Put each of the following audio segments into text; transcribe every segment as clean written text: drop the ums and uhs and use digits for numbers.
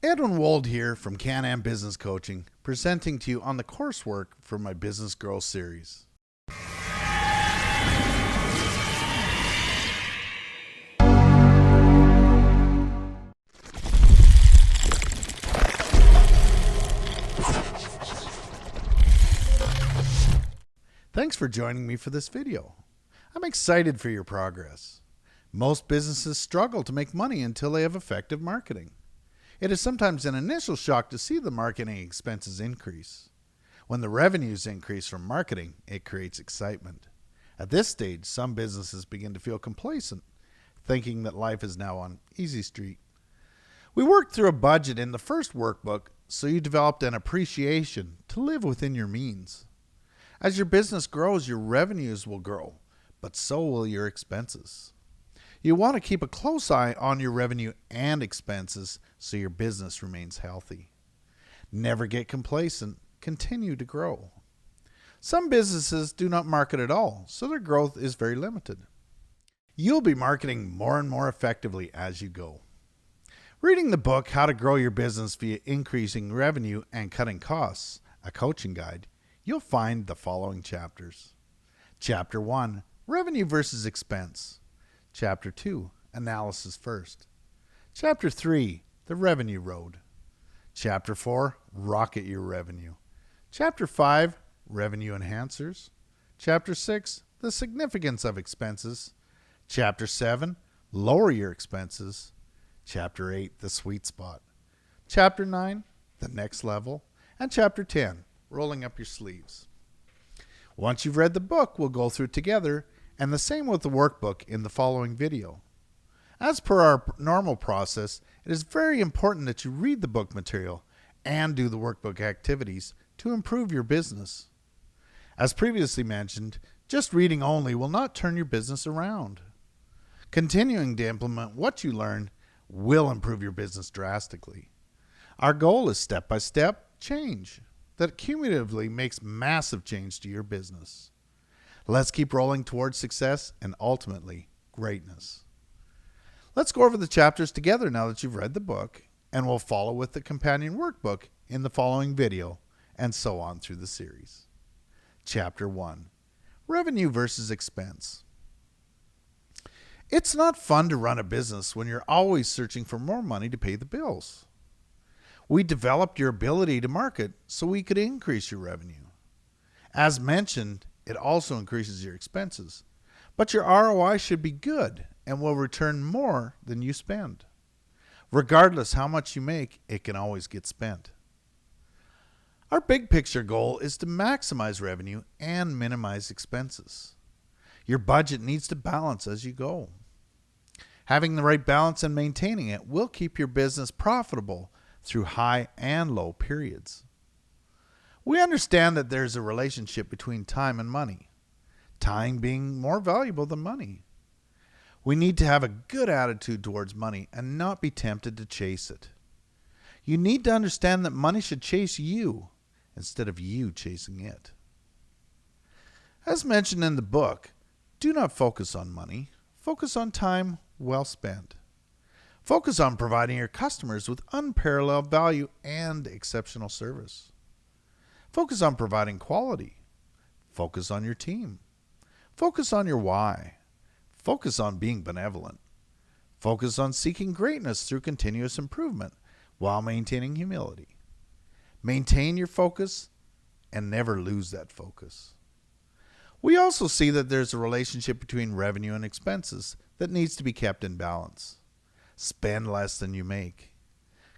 Edwin Wold here from Can-Am Business Coaching, presenting to you on the coursework for my Business Growth series. Thanks for joining me for this video. I'm excited for your progress. Most businesses struggle to make money until they have effective marketing. It is sometimes an initial shock to see the marketing expenses increase. When the revenues increase from marketing, it creates excitement. At this stage, some businesses begin to feel complacent, thinking that life is now on easy street. We worked through a budget in the first workbook, so you developed an appreciation to live within your means. As your business grows, your revenues will grow, but so will your expenses. You want to keep a close eye on your revenue and expenses so your business remains healthy. Never get complacent. Continue to grow. Some businesses do not market at all, so their growth is very limited. You'll be marketing more and more effectively as you go. Reading the book, How to Grow Your Business Via Increasing Revenue and Cutting Costs, a coaching guide, you'll find the following chapters. Chapter 1, Revenue versus Expense. Chapter 2, Analysis First. Chapter 3, The Revenue Road. Chapter 4, Rocket Your Revenue. Chapter 5, Revenue Enhancers. Chapter 6, The Significance of Expenses. Chapter 7, Lower Your Expenses. Chapter 8, The Sweet Spot. Chapter 9, The Next Level. And Chapter 10, Rolling Up Your Sleeves. Once you've read the book, we'll go through it together, and the same with the workbook in the following video. As per our normal process, it is very important that you read the book material and do the workbook activities to improve your business. As previously mentioned, just reading only will not turn your business around. Continuing to implement what you learn will improve your business drastically. Our goal is step-by-step change that cumulatively makes massive change to your business. Let's keep rolling towards success and ultimately greatness. Let's go over the chapters together now that you've read the book, and we'll follow with the companion workbook in the following video, and so on through the series. Chapter 1, Revenue versus Expense. It's not fun to run a business when you're always searching for more money to pay the bills. We developed your ability to market so we could increase your revenue. As mentioned, it also increases your expenses, but your ROI should be good and will return more than you spend. Regardless how much you make, it can always get spent. Our big picture goal is to maximize revenue and minimize expenses. Your budget needs to balance as you go. Having the right balance and maintaining it will keep your business profitable through high and low periods. We understand that there's a relationship between time and money, time being more valuable than money. We need to have a good attitude towards money and not be tempted to chase it. You need to understand that money should chase you instead of you chasing it. As mentioned in the book, do not focus on money. Focus on time well spent. Focus on providing your customers with unparalleled value and exceptional service. Focus on providing quality. Focus on your team. Focus on your why. Focus on being benevolent. Focus on seeking greatness through continuous improvement while maintaining humility. Maintain your focus and never lose that focus. We also see that there's a relationship between revenue and expenses that needs to be kept in balance. Spend less than you make.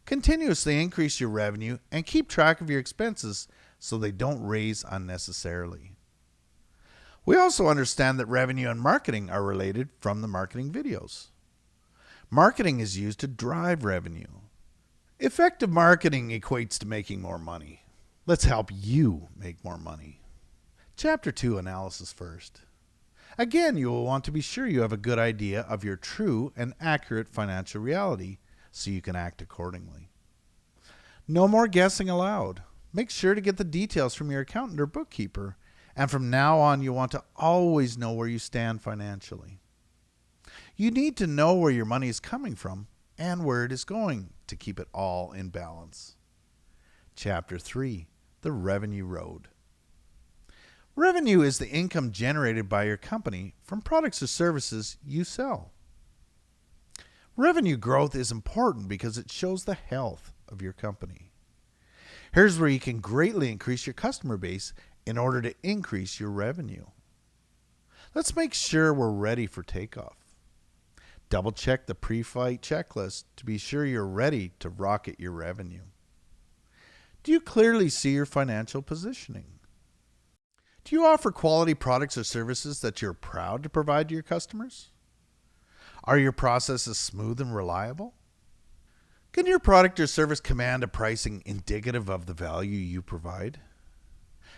Continuously increase your revenue and keep track of your expenses so they don't raise unnecessarily. We also understand that revenue and marketing are related from the marketing videos. Marketing is used to drive revenue. Effective marketing equates to making more money. Let's help you make more money. Chapter 2, Analysis First. Again, you will want to be sure you have a good idea of your true and accurate financial reality so you can act accordingly. No more guessing aloud. Make sure to get the details from your accountant or bookkeeper, and from now on you want to always know where you stand financially. You need to know where your money is coming from and where it is going to keep it all in balance. Chapter 3, the revenue road. Revenue is the income generated by your company from products or services you sell. Revenue growth is important because it shows the health of your company. Here's where you can greatly increase your customer base in order to increase your revenue. Let's make sure we're ready for takeoff. Double check the pre-flight checklist to be sure you're ready to rocket your revenue. Do you clearly see your financial positioning? Do you offer quality products or services that you're proud to provide to your customers? Are your processes smooth and reliable? Can your product or service command a pricing indicative of the value you provide?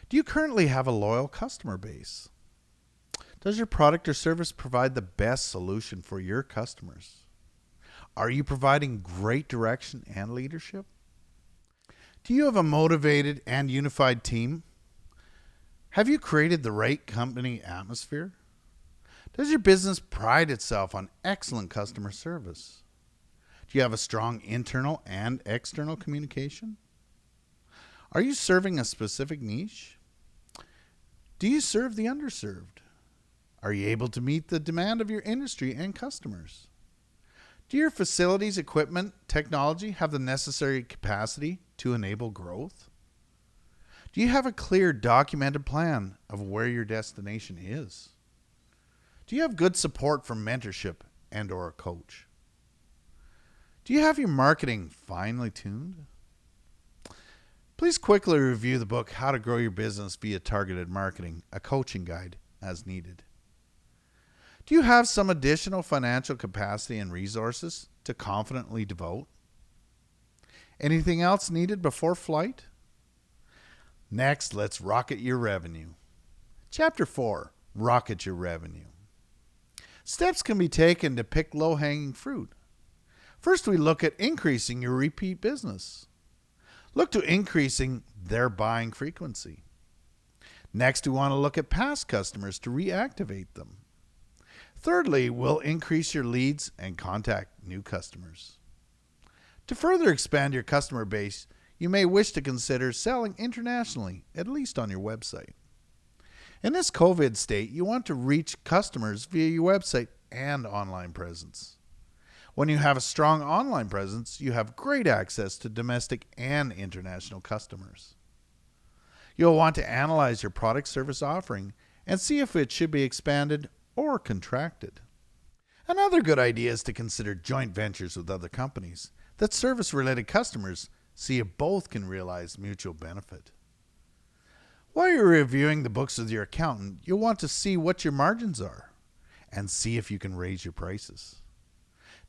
Do you currently have a loyal customer base? Does your product or service provide the best solution for your customers? Are you providing great direction and leadership? Do you have a motivated and unified team? Have you created the right company atmosphere? Does your business pride itself on excellent customer service? Do you have a strong internal and external communication? Are you serving a specific niche? Do you serve the underserved? Are you able to meet the demand of your industry and customers? Do your facilities, equipment, technology have the necessary capacity to enable growth? Do you have a clear, documented plan of where your destination is? Do you have good support from mentorship and/or a coach? Do you have your marketing finely tuned? Please quickly review the book, How to Grow Your Business Via Targeted Marketing, a coaching guide as needed. Do you have some additional financial capacity and resources to confidently devote? Anything else needed before flight? Next, let's rocket your revenue. Chapter 4, Rocket Your Revenue. Steps can be taken to pick low-hanging fruit. First, we look at increasing your repeat business. Look to increasing their buying frequency. Next, we want to look at past customers to reactivate them. Thirdly, we'll increase your leads and contact new customers. To further expand your customer base, you may wish to consider selling internationally, at least on your website. In this COVID state, you want to reach customers via your website and online presence. When you have a strong online presence, you have great access to domestic and international customers. You'll want to analyze your product service offering and see if it should be expanded or contracted. Another good idea is to consider joint ventures with other companies that service-related customers see if both can realize mutual benefit. While you're reviewing the books with your accountant, you'll want to see what your margins are and see if you can raise your prices.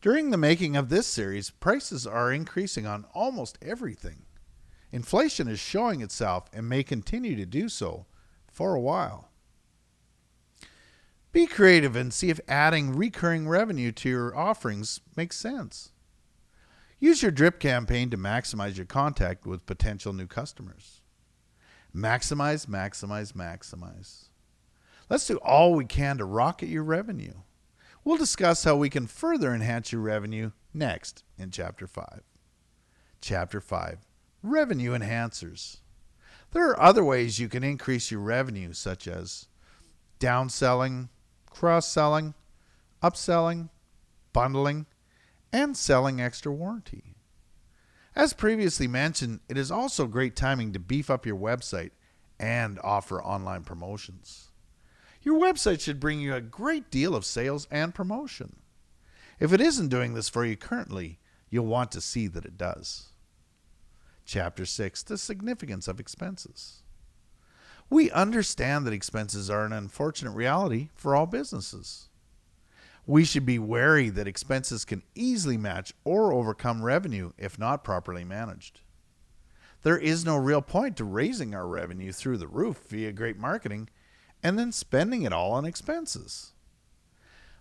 During the making of this series, prices are increasing on almost everything. Inflation is showing itself and may continue to do so for a while. Be creative and see if adding recurring revenue to your offerings makes sense. Use your drip campaign to maximize your contact with potential new customers. Maximize, maximize, maximize. Let's do all we can to rocket your revenue. We'll discuss how we can further enhance your revenue next in Chapter 5. Chapter 5, Revenue Enhancers. There are other ways you can increase your revenue, such as downselling, cross-selling, upselling, bundling, and selling extra warranty. As previously mentioned, it is also great timing to beef up your website and offer online promotions. Your website should bring you a great deal of sales and promotion. If it isn't doing this for you currently, you'll want to see that it does. Chapter 6, the significance of expenses. We understand that expenses are an unfortunate reality for all businesses. We should be wary that expenses can easily match or overcome revenue if not properly managed. There is no real point to raising our revenue through the roof via great marketing and then spending it all on expenses.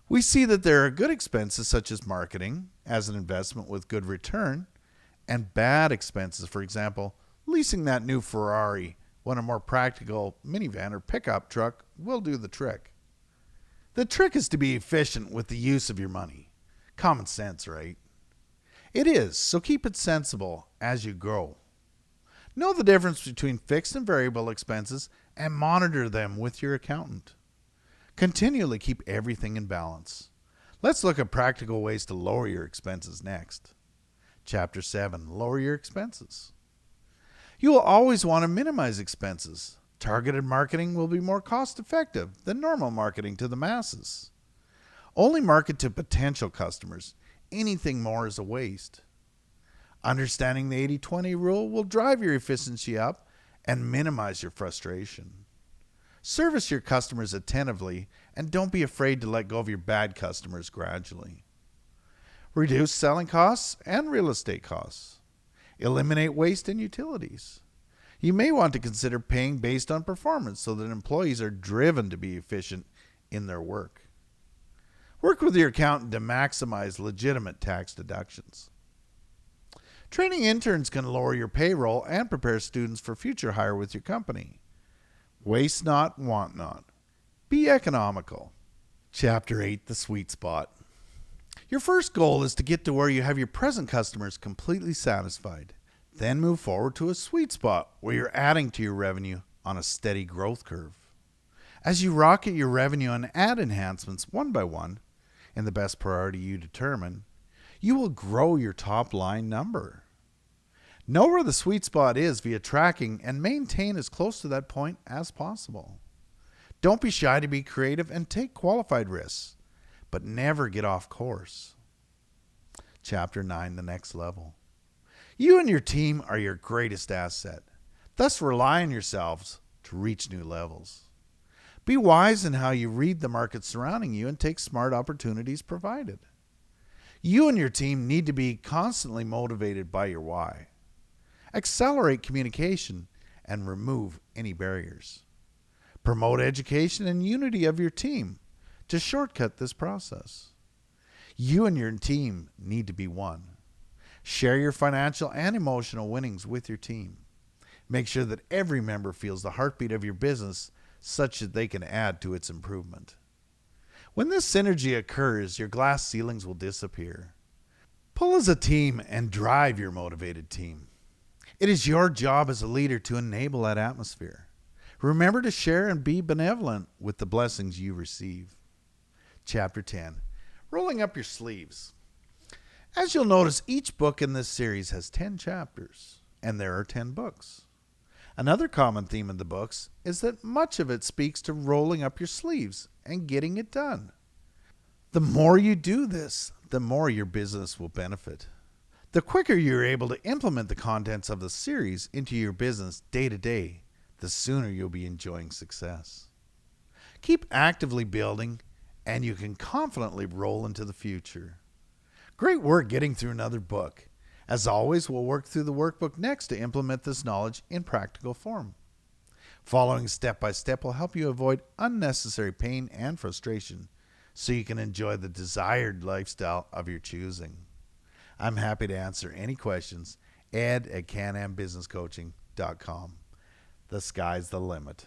We see that there are good expenses such as marketing as an investment with good return, and bad expenses, for example, leasing that new Ferrari when a more practical minivan or pickup truck will do the trick. The trick is to be efficient with the use of your money. Common sense, right? It is, so keep it sensible as you grow. Know the difference between fixed and variable expenses and monitor them with your accountant. Continually keep everything in balance. Let's look at practical ways to lower your expenses next. Chapter 7. Lower your expenses. You will always want to minimize expenses. Targeted marketing will be more cost effective than normal marketing to the masses. Only market to potential customers. Anything more is a waste. Understanding the 80-20 rule will drive your efficiency up and minimize your frustration. Service your customers attentively and don't be afraid to let go of your bad customers gradually. Reduce selling costs and real estate costs. Eliminate waste and utilities. You may want to consider paying based on performance so that employees are driven to be efficient in their work. Work with your accountant to maximize legitimate tax deductions. Training interns can lower your payroll and prepare students for future hire with your company. Waste not, want not. Be economical. Chapter 8, the sweet spot. Your first goal is to get to where you have your present customers completely satisfied. Then move forward to a sweet spot where you're adding to your revenue on a steady growth curve. As you rocket your revenue and add enhancements one by one, in the best priority you determine, you will grow your top line number. Know where the sweet spot is via tracking and maintain as close to that point as possible. Don't be shy to be creative and take qualified risks, but never get off course. Chapter 9, the next level. You and your team are your greatest asset. Thus rely on yourselves to reach new levels. Be wise in how you read the market surrounding you and take smart opportunities provided. You and your team need to be constantly motivated by your why. Accelerate communication and remove any barriers. Promote education and unity of your team to shortcut this process. You and your team need to be one. Share your financial and emotional winnings with your team. Make sure that every member feels the heartbeat of your business such that they can add to its improvement. When this synergy occurs, your glass ceilings will disappear. Pull as a team and drive your motivated team. It is your job as a leader to enable that atmosphere. Remember to share and be benevolent with the blessings you receive. Chapter 10. Rolling up your sleeves. As you'll notice, each book in this series has 10 chapters, and there are 10 books. Another common theme in the books is that much of it speaks to rolling up your sleeves and getting it done. The more you do this, the more your business will benefit. The quicker you're able to implement the contents of the series into your business day to day, the sooner you'll be enjoying success. Keep actively building, and you can confidently roll into the future. Great work getting through another book. As always, we'll work through the workbook next to implement this knowledge in practical form. Following step by step will help you avoid unnecessary pain and frustration so you can enjoy the desired lifestyle of your choosing. I'm happy to answer any questions. Ed at canambusinesscoaching.com. The sky's the limit.